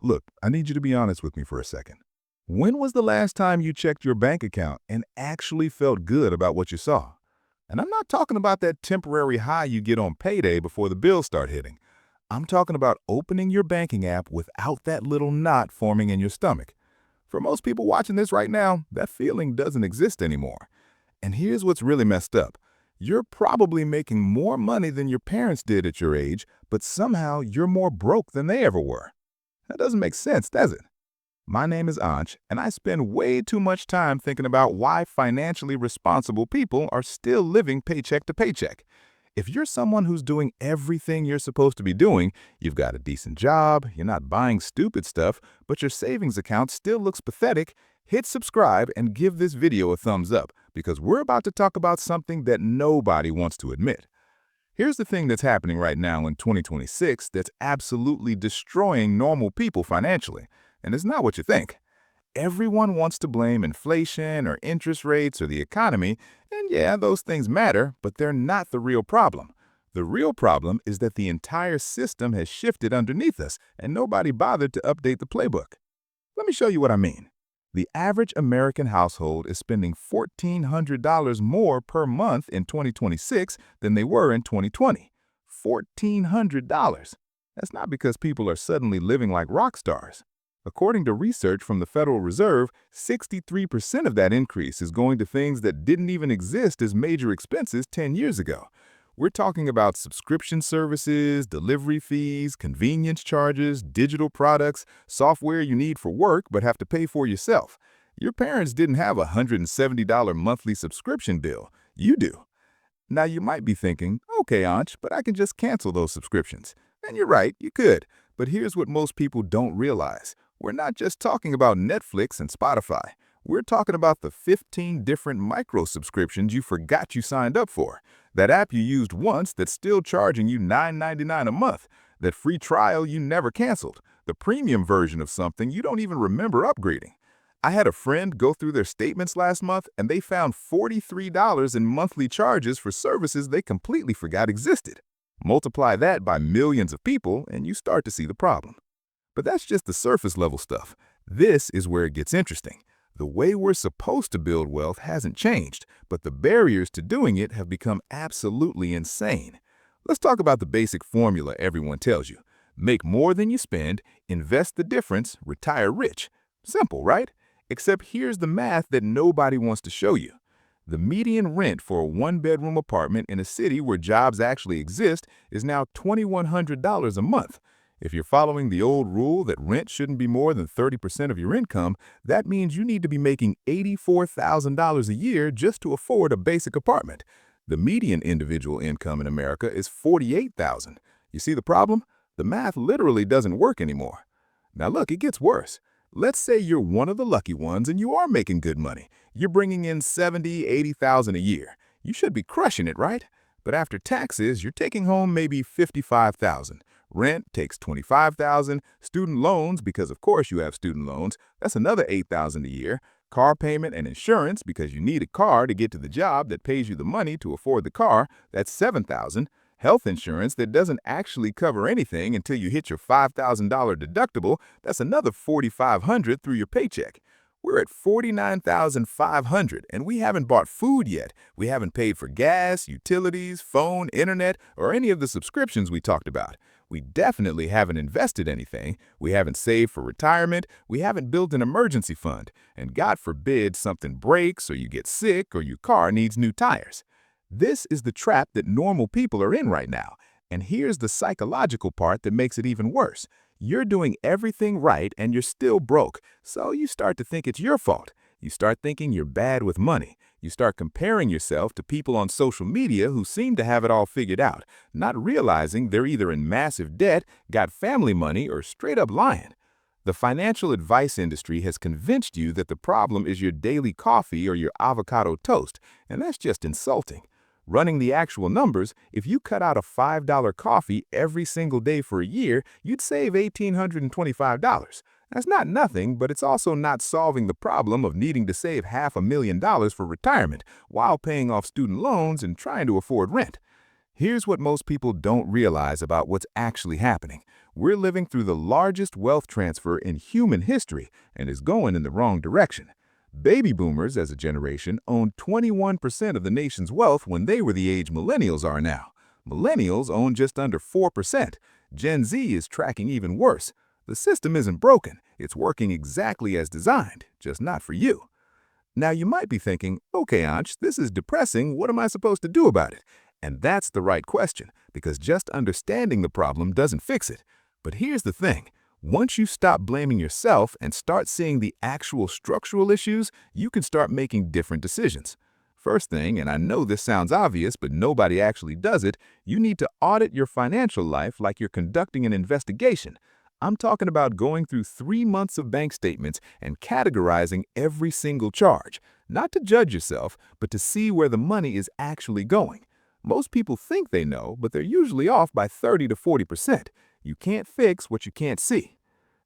Look, I need you to be honest with me for a second. When was the last time you checked your bank account and actually felt good about what you saw? And I'm not talking about that temporary high you get on payday before the bills start hitting. I'm talking about opening your banking app without that little knot forming in your stomach. For most people watching this right now, that feeling doesn't exist anymore. And here's what's really messed up. You're probably making more money than your parents did at your age, but somehow you're more broke than they ever were. That doesn't make sense, does it? My name is Anch, and I spend way too much time thinking about why financially responsible people are still living paycheck to paycheck. If you're someone who's doing everything you're supposed to be doing, you've got a decent job, you're not buying stupid stuff, but your savings account still looks pathetic, hit subscribe and give this video a thumbs up because we're about to talk about something that nobody wants to admit. Here's the thing that's happening right now in 2026 that's absolutely destroying normal people financially, and it's not what you think. Everyone wants to blame inflation or interest rates or the economy, and yeah, those things matter, but they're not the real problem. The real problem is that the entire system has shifted underneath us, and nobody bothered to update the playbook. Let me show you what I mean. The average American household is spending $1,400 more per month in 2026 than they were in 2020. $1,400. That's not because people are suddenly living like rock stars. According to research from the Federal Reserve, 63% of that increase is going to things that didn't even exist as major expenses 10 years ago. We're talking about subscription services, delivery fees, convenience charges, digital products, software you need for work but have to pay for yourself. Your parents didn't have a $170 monthly subscription bill. You do. Now you might be thinking, okay, Anch, but I can just cancel those subscriptions. And you're right, you could. But here's what most people don't realize. We're not just talking about Netflix and Spotify. We're talking about the 15 different micro subscriptions you forgot you signed up for. That app you used once that's still charging you $9.99 a month. That free trial you never canceled. The premium version of something you don't even remember upgrading. I had a friend go through their statements last month and they found $43 in monthly charges for services they completely forgot existed. Multiply that by millions of people and you start to see the problem. But that's just the surface level stuff. This is where it gets interesting. The way we're supposed to build wealth hasn't changed, but the barriers to doing it have become absolutely insane. Let's talk about the basic formula everyone tells you. Make more than you spend, invest the difference, retire rich. Simple, right? Except here's the math that nobody wants to show you. The median rent for a one-bedroom apartment in a city where jobs actually exist is now $2,100 a month. If you're following the old rule that rent shouldn't be more than 30% of your income, that means you need to be making $84,000 a year just to afford a basic apartment. The median individual income in America is $48,000. You see the problem? The math literally doesn't work anymore. Now look, it gets worse. Let's say you're one of the lucky ones and you are making good money. You're bringing in $70,000, $80,000 a year. You should be crushing it, right? But after taxes, you're taking home maybe $55,000. Rent takes $25,000. Student loans, because of course you have student loans, that's another $8,000 a year. Car payment and insurance, because you need a car to get to the job that pays you the money to afford the car, that's $7,000. Health insurance that doesn't actually cover anything until you hit your $5,000 deductible, that's another $4,500 through your paycheck. We're at $49,500 and we haven't bought food yet. We haven't paid for gas, utilities, phone, internet, or any of the subscriptions we talked about. We definitely haven't invested anything. We haven't saved for retirement. We haven't built an emergency fund. And God forbid something breaks or you get sick or your car needs new tires. This is the trap that normal people are in right now. And here's the psychological part that makes it even worse. You're doing everything right and you're still broke, so you start to think it's your fault. You start thinking you're bad with money. You start comparing yourself to people on social media who seem to have it all figured out, not realizing they're either in massive debt, got family money, or straight up lying. The financial advice industry has convinced you that the problem is your daily coffee or your avocado toast, and that's just insulting. Running the actual numbers, if you cut out a $5 coffee every single day for a year, you'd save $1,825. That's not nothing, but it's also not solving the problem of needing to save $500,000 for retirement while paying off student loans and trying to afford rent. Here's what most people don't realize about what's actually happening. We're living through the largest wealth transfer in human history, and it's going in the wrong direction. Baby boomers, as a generation, owned 21% of the nation's wealth when they were the age millennials are now. Millennials own just under 4%. Gen Z is tracking even worse. The system isn't broken. It's working exactly as designed, just not for you. Now, you might be thinking, okay, Ansh, this is depressing. What am I supposed to do about it? And that's the right question, because just understanding the problem doesn't fix it. But here's the thing. Once you stop blaming yourself and start seeing the actual structural issues, you can start making different decisions. First thing, and I know this sounds obvious, but nobody actually does it, you need to audit your financial life like you're conducting an investigation. I'm talking about going through 3 months of bank statements and categorizing every single charge, not to judge yourself, but to see where the money is actually going. Most people think they know, but they're usually off by 30 to 40%. You can't fix what you can't see.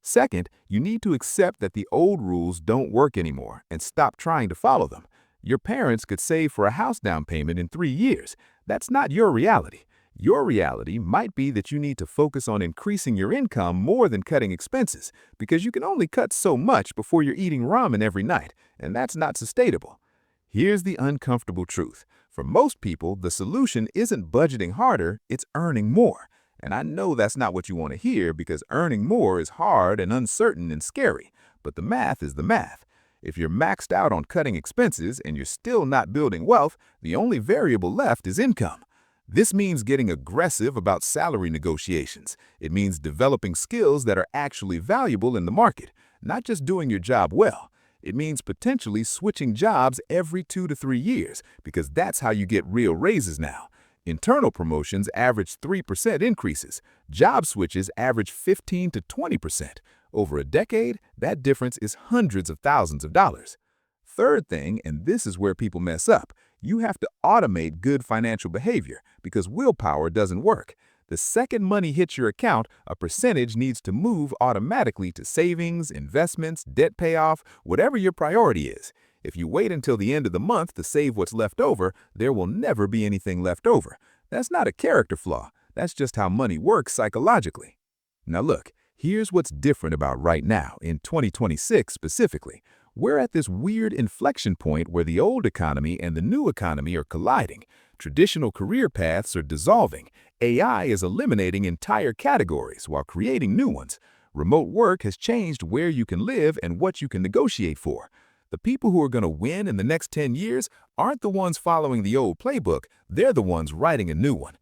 Second, you need to accept that the old rules don't work anymore and stop trying to follow them. Your parents could save for a house down payment in 3 years. That's not your reality. Your reality might be that you need to focus on increasing your income more than cutting expenses, because you can only cut so much before you're eating ramen every night, and that's not sustainable. Here's the uncomfortable truth. For most people, the solution isn't budgeting harder, it's earning more. And I know that's not what you want to hear, because earning more is hard and uncertain and scary. But the math is the math. If you're maxed out on cutting expenses and you're still not building wealth, the only variable left is income. This means getting aggressive about salary negotiations. It means developing skills that are actually valuable in the market, not just doing your job well. It means potentially switching jobs every 2 to 3 years, because that's how you get real raises now. Internal promotions average 3% increases. Job switches average 15 to 20%. Over a decade, that difference is hundreds of thousands of dollars. Third thing, and this is where people mess up, you have to automate good financial behavior, because willpower doesn't work. The second money hits your account, a percentage needs to move automatically to savings, investments, debt payoff, whatever your priority is. If you wait until the end of the month to save what's left over, there will never be anything left over. That's not a character flaw. That's just how money works psychologically. Now look, here's what's different about right now, in 2026 specifically. We're at this weird inflection point where the old economy and the new economy are colliding. Traditional career paths are dissolving. AI is eliminating entire categories while creating new ones. Remote work has changed where you can live and what you can negotiate for. The people who are going to win in the next 10 years aren't the ones following the old playbook, they're the ones writing a new one.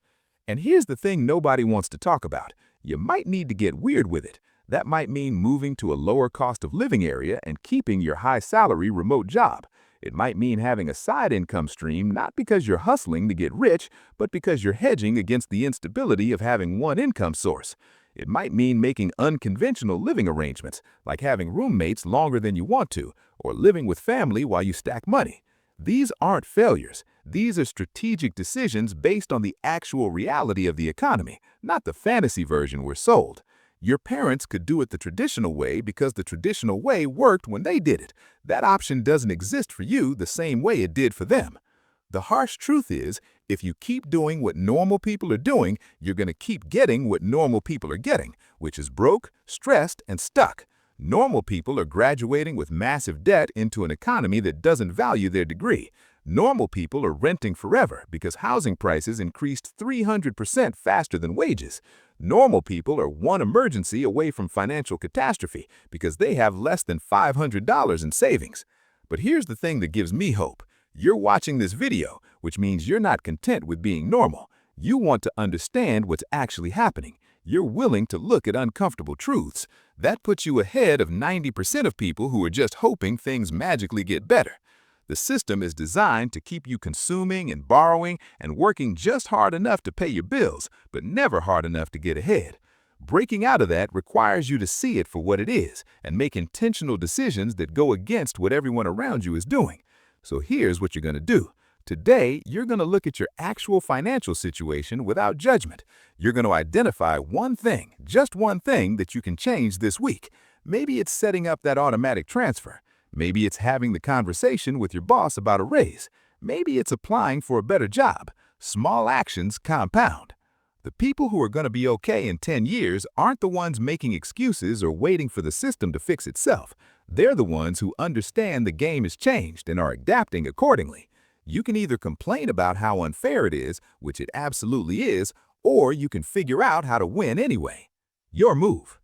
And here's the thing nobody wants to talk about. You might need to get weird with it. That might mean moving to a lower cost of living area and keeping your high salary remote job. It might mean having a side income stream, not because you're hustling to get rich, but because you're hedging against the instability of having one income source. It might mean making unconventional living arrangements, like having roommates longer than you want to, or living with family while you stack money. These aren't failures. These are strategic decisions based on the actual reality of the economy, not the fantasy version we're sold. Your parents could do it the traditional way because the traditional way worked when they did it. That option doesn't exist for you the same way it did for them. The harsh truth is, if you keep doing what normal people are doing, you're going to keep getting what normal people are getting, which is broke, stressed, and stuck. Normal people are graduating with massive debt into an economy that doesn't value their degree. Normal people are renting forever because housing prices increased 300% faster than wages. Normal people are one emergency away from financial catastrophe because they have less than $500 in savings. But here's the thing that gives me hope. You're watching this video, which means you're not content with being normal. You want to understand what's actually happening. You're willing to look at uncomfortable truths. That puts you ahead of 90% of people who are just hoping things magically get better. The system is designed to keep you consuming and borrowing and working just hard enough to pay your bills, but never hard enough to get ahead. Breaking out of that requires you to see it for what it is and make intentional decisions that go against what everyone around you is doing. So here's what you're going to do. Today, you're going to look at your actual financial situation without judgment. You're going to identify one thing, just one thing that you can change this week. Maybe it's setting up that automatic transfer. Maybe it's having the conversation with your boss about a raise. Maybe it's applying for a better job. Small actions compound. The people who are going to be okay in 10 years aren't the ones making excuses or waiting for the system to fix itself. They're the ones who understand the game has changed and are adapting accordingly. You can either complain about how unfair it is, which it absolutely is, or you can figure out how to win anyway. Your move.